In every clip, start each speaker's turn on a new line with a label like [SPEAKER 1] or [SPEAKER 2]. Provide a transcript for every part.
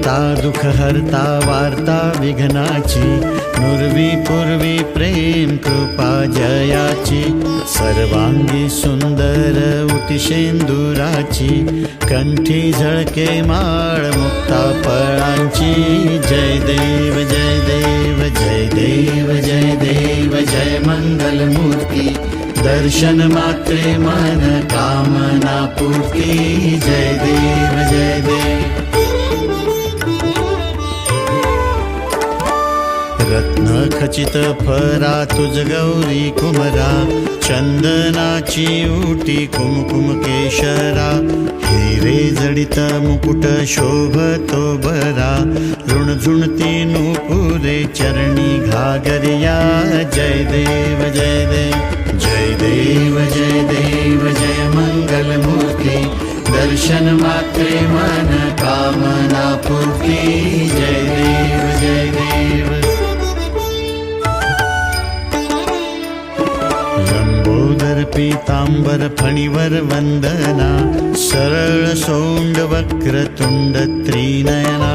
[SPEAKER 1] करता दुःखहर्ता वार्ता विघ्नाची नुरवी पूर्वी प्रेम कृपा जयाची सर्वांगी सुंदर उतिशेंदुराची कंठी झळके माळ मुक्ता फळांची जय देव जय देव जय देव जय देव जय मंगल मूर्ती दर्शन मात्रे मन कामना पूर्ती जय देव जय देव रत्न खचित फरा तुझ गौरी कुमरा चंदनाची उटी कुमकुम केशरा हिरे जडित मुकुट शोभतो बरा ऋणझुणती नुपुरे चरणी घागरिया जय देव जय देव जय देव जय देव जय मंगल मूर्ती दर्शन मात्रे मन कामना पूर्ती जय देव जय देव लंबोदर पीतांबर फणीवर वंदना सरळ सोंड वक्रतुंड त्रिनयना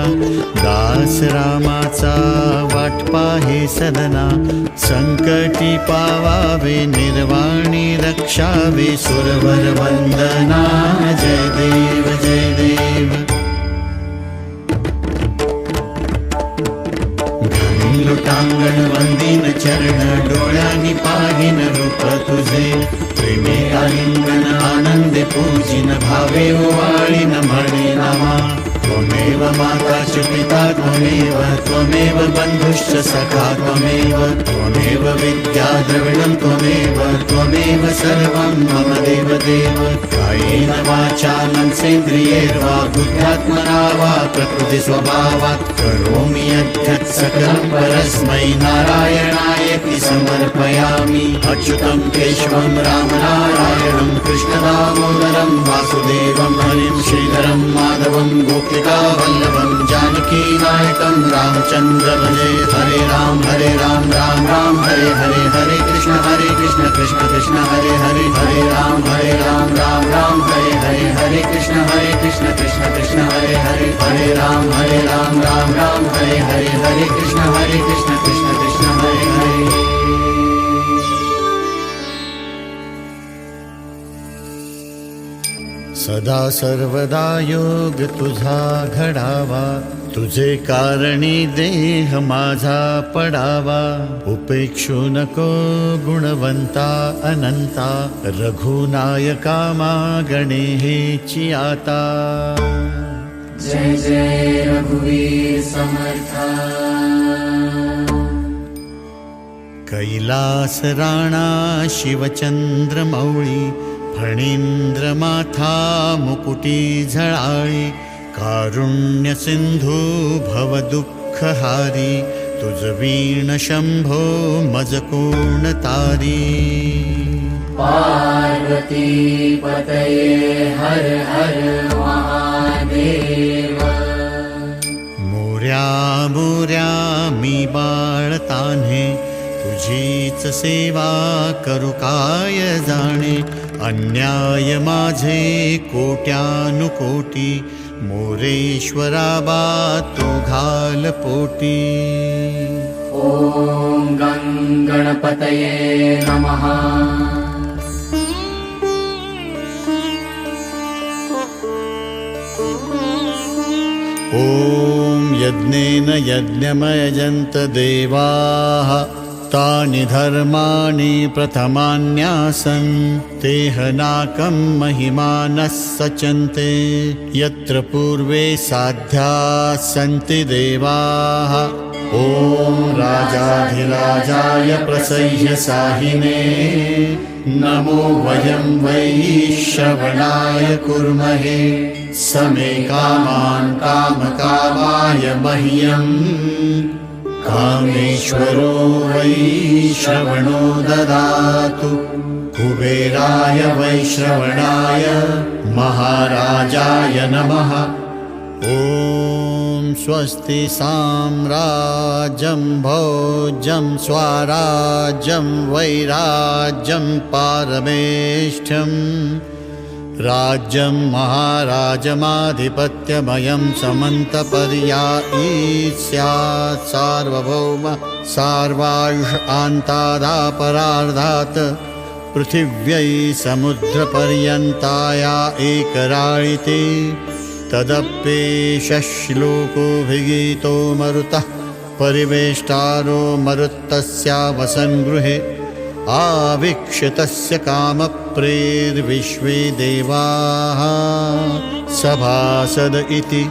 [SPEAKER 1] दास रामाचा वाटपा हे सदना संकटी पावावे निर्वाणी रक्षावे सुरवर वंदना जय देव जय देव लुटांगण वंदीन चरण डोळ्यांनी पाहिन रूप तुझे प्रेमे आलिंगन आनंदे पूजिन भावे ओवाळीन म्हणे नामा त्वमेव माता च पिता त्वमेव बंधुश्च सखा त्वमेव विद्या द्रविणं त्वमेव सर्वं मम देव देव कायेन वाचा मनसेन्द्रियैर्वा बुद्ध्यात्मना वा प्रकृति स्वभावात् करोमि यद्यत् सकलं परस्मै नारायणायेति समर्पयामि अच्युतं केशवं रामनारायणं कृष्णदामोदरं वासुदेवं हरिं श्रीधरं माधवं गोपिकावल्लभं जानकीनायकं रामचन्द्र भजे हरे राम राम राम हरे हरे हरे कृष्ण कृष्ण कृष्ण हरे हरे हरे राम राम राम हरे हरे हरे कृष्ण कृष्ण कृष्ण हरे हरे हरे राम राम राम हरे हरे हरे कृष्ण कृष्ण हरे हरे सदा सर्वदा योग तुझा घडावा तुझे कारणी देह माझा पडावा उपेक्षू नको गुणवंता अनंता रघुनायका मागणे हेची आता
[SPEAKER 2] जय जय रघुवीर समर्था
[SPEAKER 1] कैलास राणा शिवचंद्र मौळी फणींद्र माथा मुकुटी झळाळी कारुण्य सिंधू भव दुःखहारी तुझ वीण शंभो मज कोण तारी
[SPEAKER 2] पार्वती पतये हर हर महादेव
[SPEAKER 1] मोर्या मोर्या मी बाळ तान्हे तुझीच सेवा करू काय जाणे अन्याय माझे कोट्यानुकोटी मोरेश्वरा बा तू घाल पोटी
[SPEAKER 2] ओम गणपतये नमः
[SPEAKER 1] ओम यज्ञेन यज्ञमयजन्त देवाः तानि धर्माणि प्रथमान्यासन् तेहनाकं महिमानः सचन्ते यत्र पूर्वे साध्या सन्ति देवाः ॐ राजाधिराजाय प्रसह्य साहिने नमो वयं वै श्रवणाय कुर्महे समे कामान् कामकामाय मह्यम् कामेश्वरो वै श्रवणो ददातु कुबेराय वैश्रवणाय महाराजाय नमः ॐ स्वस्ति साम्राज्यं भोज्यं स्वराज्यं वैराज्यं पारमेष्ठ्यं राज्यं महाराजमाधिपत्यमयं समन्तपर्यायी स्यात् सार्वभौम सार्वायुष आन्तादापरार्धात् पृथिव्यै समुद्रपर्यन्ताया एकराळिते तदप्येष श्लोकोऽभिगीतो मरुतः परिवेष्टारो मरुत्तस्या वसन्गृहे आवीक्षितस्य कामप्रेर्विश्वे देवाः सभासद इति।